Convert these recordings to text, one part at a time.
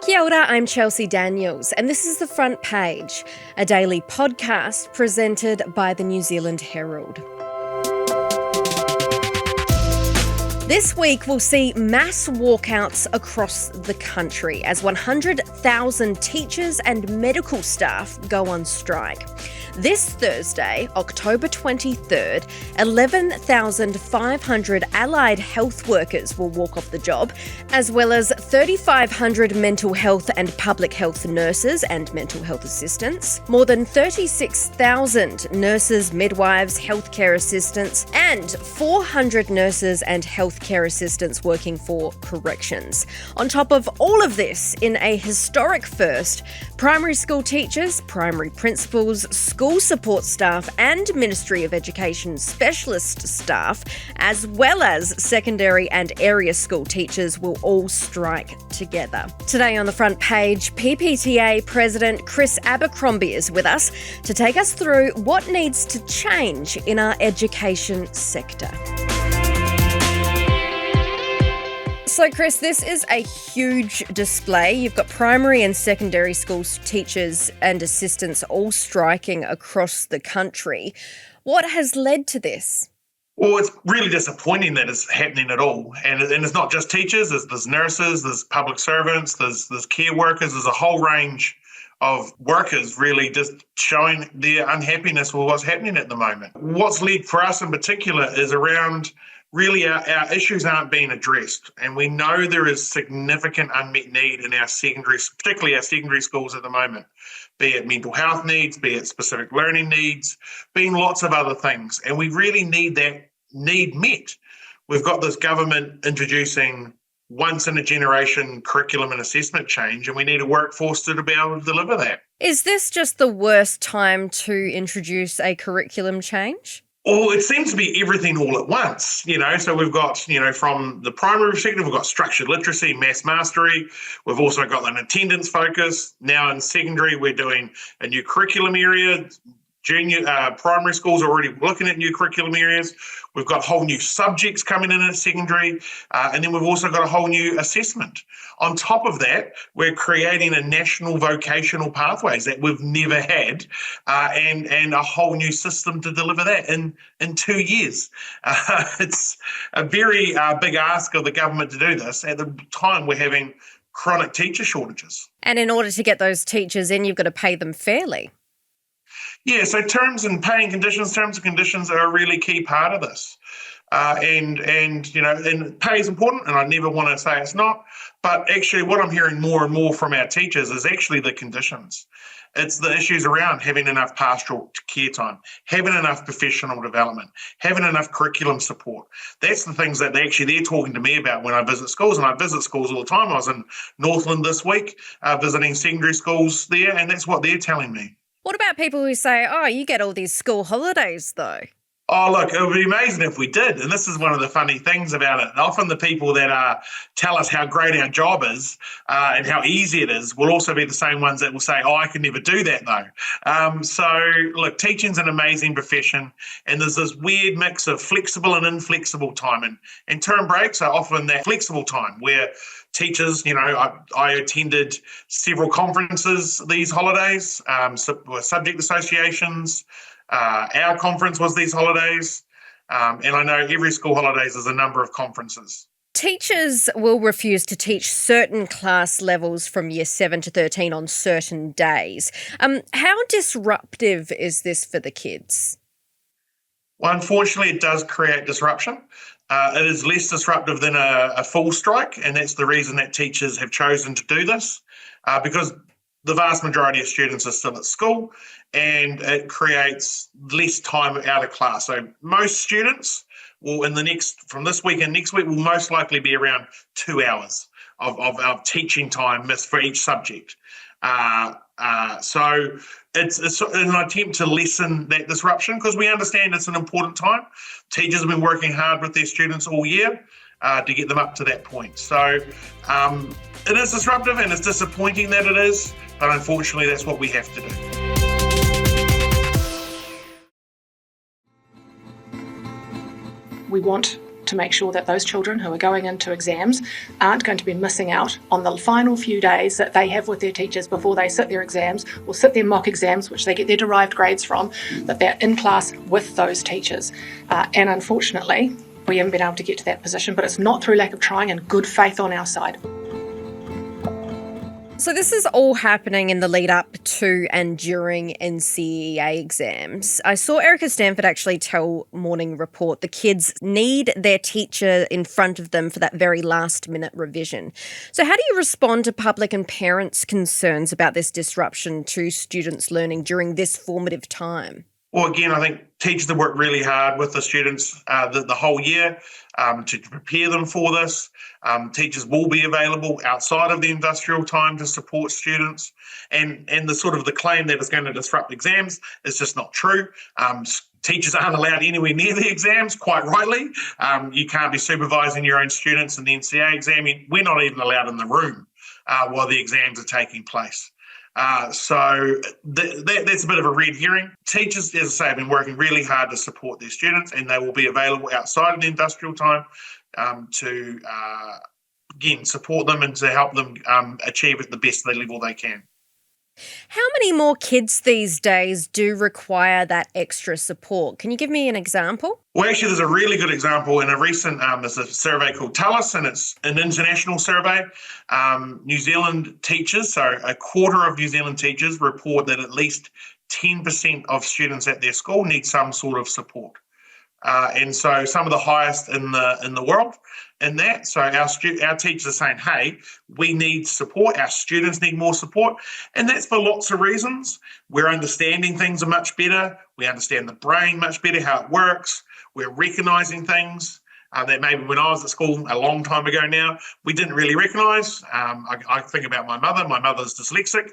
Kia ora, I'm Chelsea Daniels, and this is The Front Page, a daily podcast presented by the New Zealand Herald. This week we'll see mass walkouts across the country as 100,000 teachers and medical staff go on strike. This Thursday, October 23rd, 11,500 allied health workers will walk off the job, as well as 3,500 mental health and public health nurses and mental health assistants, more than 36,000 nurses, midwives, healthcare assistants, and 400 nurses and healthcare assistants working for corrections. On top of all of this, in a historic first, primary school teachers, primary principals, school support staff and Ministry of Education specialist staff, as well as secondary and area school teachers will all strike together. Today on The Front Page, PPTA President Chris Abercrombie is with us to take us through what needs to change in our education sector. So, Chris, this is a huge display. You've got primary and secondary schools teachers and assistants all striking across the country. What has led to this? Well, it's really disappointing that it's happening at all. And it's not just teachers, there's nurses, there's public servants, there's care workers, there's a whole range of workers really just showing their unhappiness with what's happening at the moment. What's led for us in particular is around really our issues aren't being addressed, and we know there is significant unmet need in our secondary, particularly our secondary schools at the moment, be it mental health needs, be it specific learning needs, being lots of other things, and we really need that need met. We've got this government introducing once-in-a-generation curriculum and assessment change, and we need a workforce to be able to deliver that. Is this just the worst time to introduce a curriculum change? Well, it seems to be everything all at once, so we've got, from the primary perspective, we've got structured literacy, maths mastery. We've also got an attendance focus. Now in secondary, we're doing a new curriculum area. Primary schools are already looking at new curriculum areas. We've got whole new subjects coming in at secondary, and then we've also got a whole new assessment. On top of that, we're creating a national vocational pathways that we've never had, and a whole new system to deliver that in 2 years. It's a very big ask of the government to do this at the time we're having chronic teacher shortages. And in order to get those teachers in, you've got to pay them fairly. Yeah, so terms and conditions are a really key part of this. And pay is important, and I never want to say it's not, but actually what I'm hearing more and more from our teachers is actually the conditions. It's the issues around having enough pastoral care time, having enough professional development, having enough curriculum support. That's the things that they're talking to me about when I visit schools, and I visit schools all the time. I was in Northland this week visiting secondary schools there, and that's what they're telling me. What about people who say, you get all these school holidays though? Oh, look, it would be amazing if we did. And this is one of the funny things about it. Often the people that tell us how great our job is and how easy it is will also be the same ones that will say, I could never do that though. So, look, teaching's an amazing profession, and there's this weird mix of flexible and inflexible time. And term breaks are often that flexible time where teachers, I attended several conferences these holidays, subject associations. Our conference was these holidays, and I know every school holidays is a number of conferences. Teachers will refuse to teach certain class levels from year 7 to 13 on certain days. How disruptive is this for the kids? Well, unfortunately, it does create disruption. It is less disruptive than a full strike, and that's the reason that teachers have chosen to do this, because the vast majority of students are still at school, and it creates less time out of class. So most students will, from this week and next week, will most likely be around 2 hours of teaching time missed for each subject. So it's an attempt to lessen that disruption, because we understand it's an important time. Teachers have been working hard with their students all year to get them up to that point. So it is disruptive, and it's disappointing that it is, but unfortunately that's what we have to do. We want to make sure that those children who are going into exams aren't going to be missing out on the final few days that they have with their teachers before they sit their exams or sit their mock exams, which they get their derived grades from, that they're in class with those teachers. And unfortunately, we haven't been able to get to that position, but it's not through lack of trying and good faith on our side. So this is all happening in the lead up to and during NCEA exams. I saw Erica Stanford actually tell Morning Report the kids need their teacher in front of them for that very last minute revision. So how do you respond to public and parents' concerns about this disruption to students' learning during this formative time? Well, again, I think teachers have worked really hard with the students the whole year to prepare them for this. Teachers will be available outside of the industrial time to support students. And the sort of the claim that it's going to disrupt exams is just not true. Teachers aren't allowed anywhere near the exams, quite rightly. You can't be supervising your own students in the NCEA exam. We're not even allowed in the room while the exams are taking place. So that's a bit of a red herring. Teachers, as I say, have been working really hard to support their students, and they will be available outside of the industrial time to, again, support them and to help them achieve at the best level they can. How many more kids these days do require that extra support? Can you give me an example? Well, actually, there's a really good example in a recent, there's a survey called Tell Us, and it's an international survey. New Zealand teachers, so a quarter of New Zealand teachers report that at least 10% of students at their school need some sort of support. And so some of the highest in the world in that. So our teachers are saying, hey, we need support. Our students need more support. And that's for lots of reasons. We're understanding things are much better. We understand the brain much better, how it works. We're recognizing things that maybe when I was at school a long time ago now, we didn't really recognize. I think about my mother. My mother's dyslexic,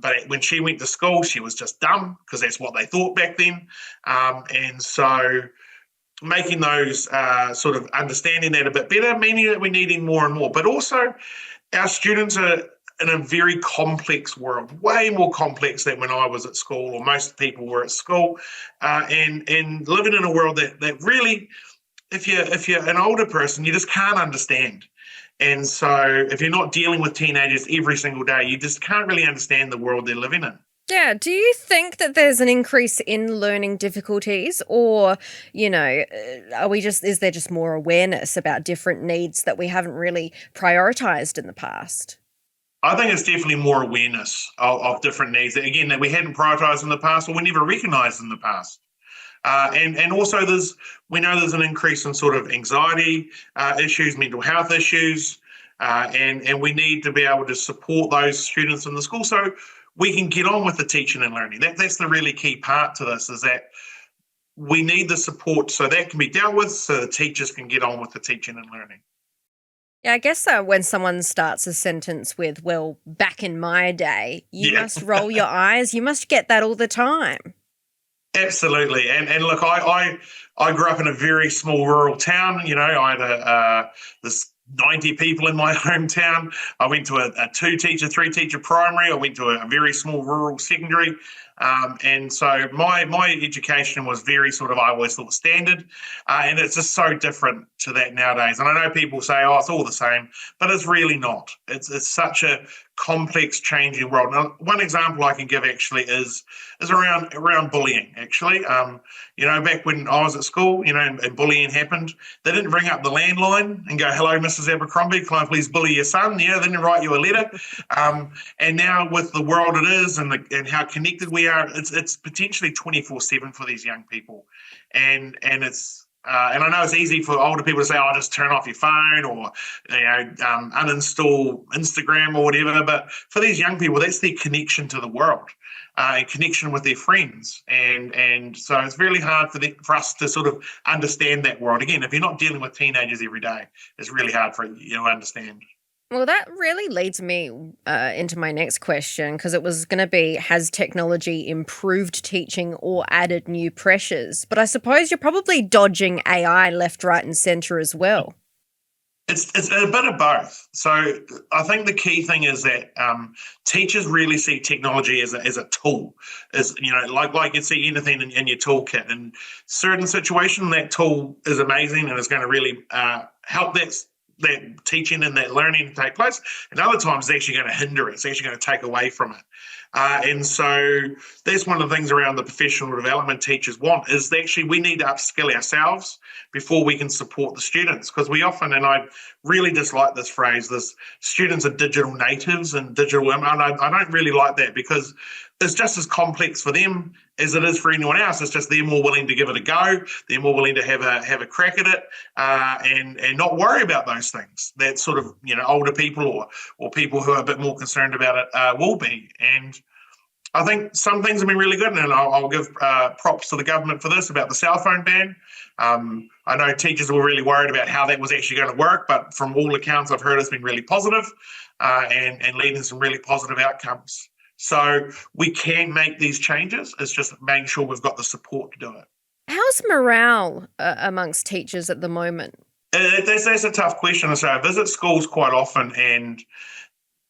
but when she went to school, she was just dumb because that's what they thought back then. And so making those sort of understanding that a bit better, meaning that we're needing more and more. But also our students are in a very complex world, way more complex than when I was at school or most people were at school, and living in a world that really, if you're an older person, you just can't understand. And so if you're not dealing with teenagers every single day, you just can't really understand the world they're living in. Yeah. Do you think that there's an increase in learning difficulties, or, is there just more awareness about different needs that we haven't really prioritised in the past? I think it's definitely more awareness of different needs that, again, that we hadn't prioritised in the past or we never recognised in the past. And also we know there's an increase in sort of anxiety issues, mental health issues, and we need to be able to support those students in the school so we can get on with the teaching and learning. That's the really key part to this, is that we need the support so that can be dealt with so the teachers can get on with the teaching and learning. Yeah, I guess when someone starts a sentence with, well, back in my day, you must roll your eyes. You must get that all the time. Absolutely. And look, I grew up in a very small rural town. I had this 90 people in my hometown. I went to a 2-teacher, 3-teacher primary. I went to a very small rural secondary. And so my education was very sort of, I always thought, standard. And it's just so different to that nowadays. And I know people say, oh, it's all the same, but it's really not. It's such a complex, changing world. Now, one example I can give actually is around bullying, actually. Back when I was at school, and bullying happened, they didn't ring up the landline and go, hello, Mrs. Abercrombie, can I please bully your son? They didn't write you a letter. And now with the world it is and how connected we are, it's potentially 24/7 for these young people. And it's and I know it's easy for older people to say, oh, just turn off your phone or uninstall Instagram or whatever. But for these young people, that's their connection to the world and connection with their friends. And so it's really hard for us to sort of understand that world. Again, if you're not dealing with teenagers every day, it's really hard for you to understand. Well, that really leads me into my next question, because it was going to be, has technology improved teaching or added new pressures? But I suppose you're probably dodging AI left, right and centre as well. It's a bit of both. So I think the key thing is that teachers really see technology as a tool, as like you see anything in your toolkit. In certain situations, that tool is amazing and is going to really help that teaching and that learning to take place. And other times, it's actually going to hinder it. It's actually going to take away from it. And so that's one of the things around the professional development teachers want, is that actually we need to upskill ourselves before we can support the students. Because we often, and I really dislike this phrase, this students are digital natives and digital, and I don't really like that, because it's just as complex for them as it is for anyone else. It's just they're more willing to give it a go. They're more willing to have a crack at it, and not worry about those things that sort of older people or people who are a bit more concerned about it will be. And I think some things have been really good, and I'll give props to the government for this about the cell phone ban. I know teachers were really worried about how that was actually going to work, but from all accounts I've heard, it's been really positive, and leading to some really positive outcomes. So we can make these changes. It's just making sure we've got the support to do it. How's morale amongst teachers at the moment? That's a tough question. So I visit schools quite often, and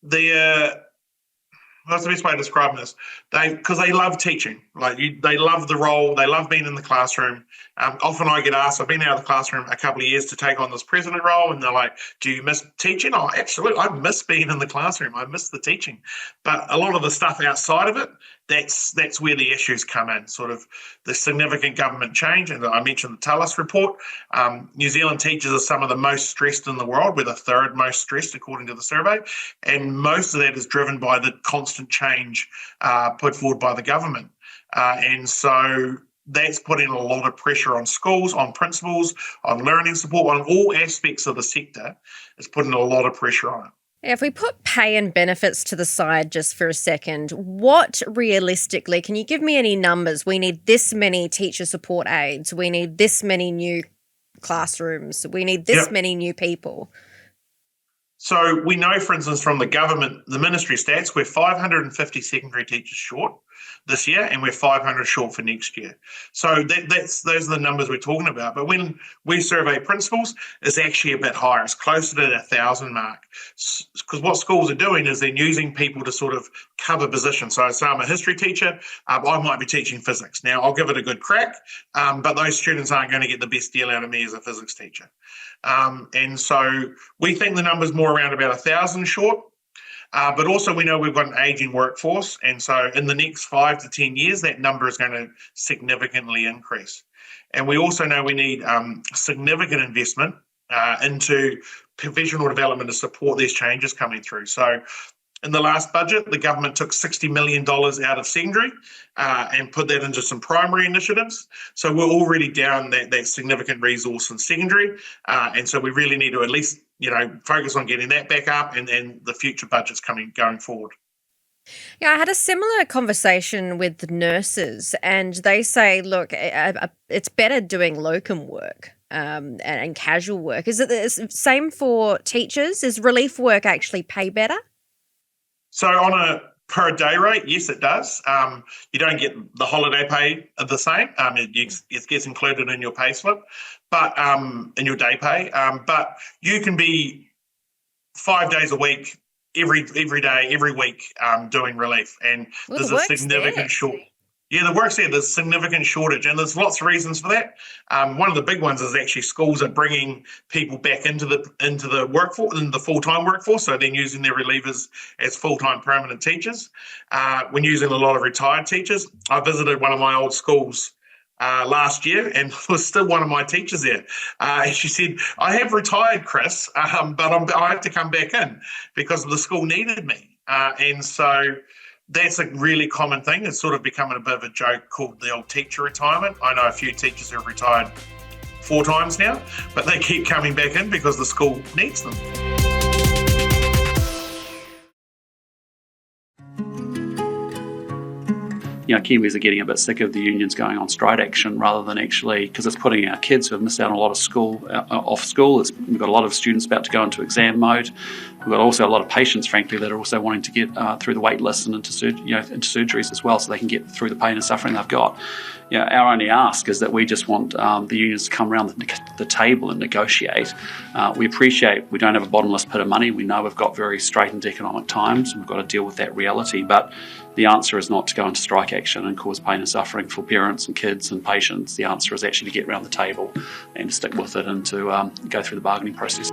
that's the best way to describe this. Because they love teaching. They love the role. They love being in the classroom. Often I get asked, I've been out of the classroom a couple of years to take on this president role, and they're like, do you miss teaching? Oh, absolutely. I miss being in the classroom. I miss the teaching. But a lot of the stuff outside of it, that's where the issues come in, sort of the significant government change. And I mentioned the TELUS report. New Zealand teachers are some of the most stressed in the world. We're the third most stressed, according to the survey. And most of that is driven by the constant change put forward by the government. And so that's putting a lot of pressure on schools, on principals, on learning support, on all aspects of the sector. It's putting a lot of pressure on it. If we put pay and benefits to the side just for a second, what realistically, can you give me any numbers? We need this many teacher support aides. We need this many new classrooms. We need this many new people. So we know, for instance, from the government, the ministry stats, we're 550 secondary teachers short this year, and we're 500 short for next year. So those are the numbers we're talking about. But when we survey principals, it's actually a bit higher. It's closer to the 1,000 mark. Because what schools are doing is they're using people to sort of cover positions. So I'm a history teacher. I might be teaching physics. Now, I'll give it a good crack, but those students aren't going to get the best deal out of me as a physics teacher. And so we think the number's more around about 1,000 short. But also we know we've got an aging workforce. And so in the next 5 to 10 years, that number is going to significantly increase. And we also know we need significant investment into professional development to support these changes coming through. So in the last budget, the government took $60 million out of secondary and put that into some primary initiatives. So we're already down that significant resource in secondary. And so we really need to at least focus on getting that back up and the future budgets going forward. Yeah, I had a similar conversation with nurses, and they say, look, it's better doing locum work and casual work. Is it the same for teachers? Is relief work actually pay better? So on a per day rate, yes, it does. You don't get the holiday pay the same. It gets included in your pay slip, but in your day pay. But you can be 5 days a week, every day, every week, doing relief, and there's a significant shortage. Yeah, the work's there. There's a significant shortage, and there's lots of reasons for that. One of the big ones is actually schools are bringing people back into the workforce, in the full-time workforce, so they're using their relievers as full-time permanent teachers. We're using a lot of retired teachers. I visited one of my old schools last year, and was still one of my teachers there. She said, I have retired, Chris, but I have to come back in because the school needed me. And so that's a really common thing. It's sort of becoming a bit of a joke called the old teacher retirement. I know a few teachers who have retired 4 times now, but they keep coming back in because the school needs them. Kiwis are getting a bit sick of the unions going on strike action rather than actually, because it's putting our kids who have missed out on a lot of school off school. We've got a lot of students about to go into exam mode. We've got also a lot of patients, frankly, that are also wanting to get through the wait list and into surgeries as well, so they can get through the pain and suffering they've got. Our only ask is that we just want the unions to come around the table and negotiate. We appreciate we don't have a bottomless pit of money. We know we've got very straitened economic times and we've got to deal with that reality. But the answer is not to go into strike action and cause pain and suffering for parents and kids and patients. The answer is actually to get around the table and to stick with it and to go through the bargaining process.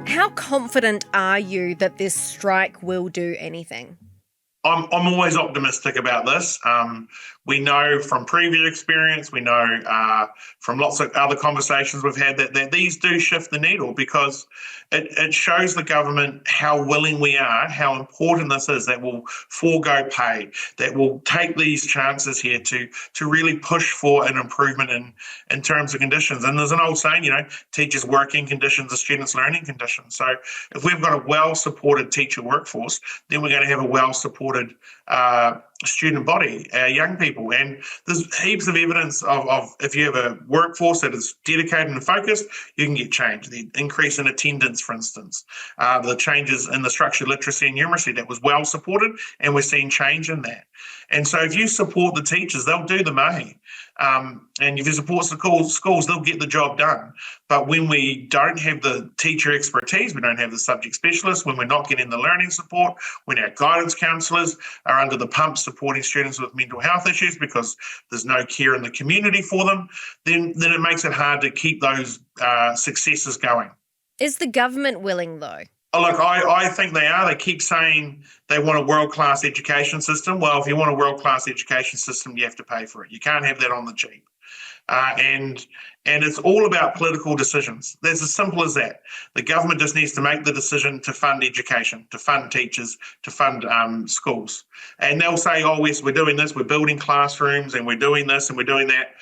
How confident are you that this strike will do anything? I'm always optimistic about this. We know from previous experience, we know from lots of other conversations we've had that these do shift the needle, because it shows the government how willing we are, how important this is, that we'll forego pay, that we'll take these chances here to really push for an improvement in terms of conditions. And there's an old saying, teachers' working conditions are students' learning conditions. So if we've got a well-supported teacher workforce, then we're going to have a well-supported student body, our young people. And there's heaps of evidence of if you have a workforce that is dedicated and focused, you can get change. The increase in attendance, for instance, the changes in the structured literacy and numeracy, that was well supported, and we're seeing change in that. And so if you support the teachers, they'll do the mahi. And if you support the schools, they'll get the job done. But when we don't have the teacher expertise, we don't have the subject specialists, when we're not getting the learning support, when our guidance counsellors are under the pump supporting students with mental health issues because there's no care in the community for them, then it makes it hard to keep those successes going. Is the government willing, though? Oh, look, I think they are. They keep saying they want a world-class education system. Well, if you want a world-class education system, you have to pay for it. You can't have that on the cheap. And it's all about political decisions. That's as simple as that. The government just needs to make the decision to fund education, to fund teachers, to fund schools. And they'll say, oh, yes, we're doing this, we're building classrooms, and we're doing this, and we're doing that.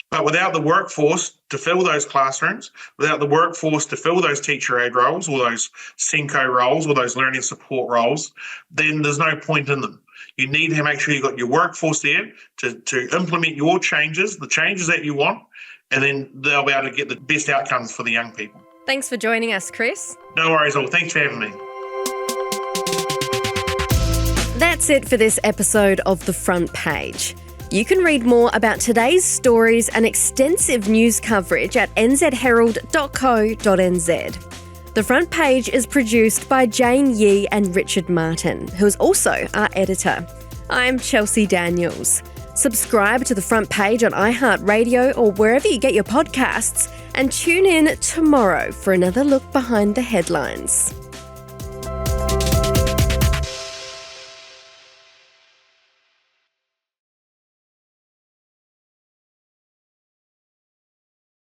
But without the workforce to fill those classrooms, without the workforce to fill those teacher aid roles or those SENCO roles or those learning support roles, then there's no point in them. You need to make sure you've got your workforce there to implement your changes, the changes that you want, and then they'll be able to get the best outcomes for the young people. Thanks for joining us, Chris. No worries at all. Thanks for having me. That's it for this episode of The Front Page. You can read more about today's stories and extensive news coverage at nzherald.co.nz. The Front Page is produced by Jane Yee and Richard Martin, who is also our editor. I'm Chelsea Daniels. Subscribe to The Front Page on iHeartRadio or wherever you get your podcasts, and tune in tomorrow for another look behind the headlines.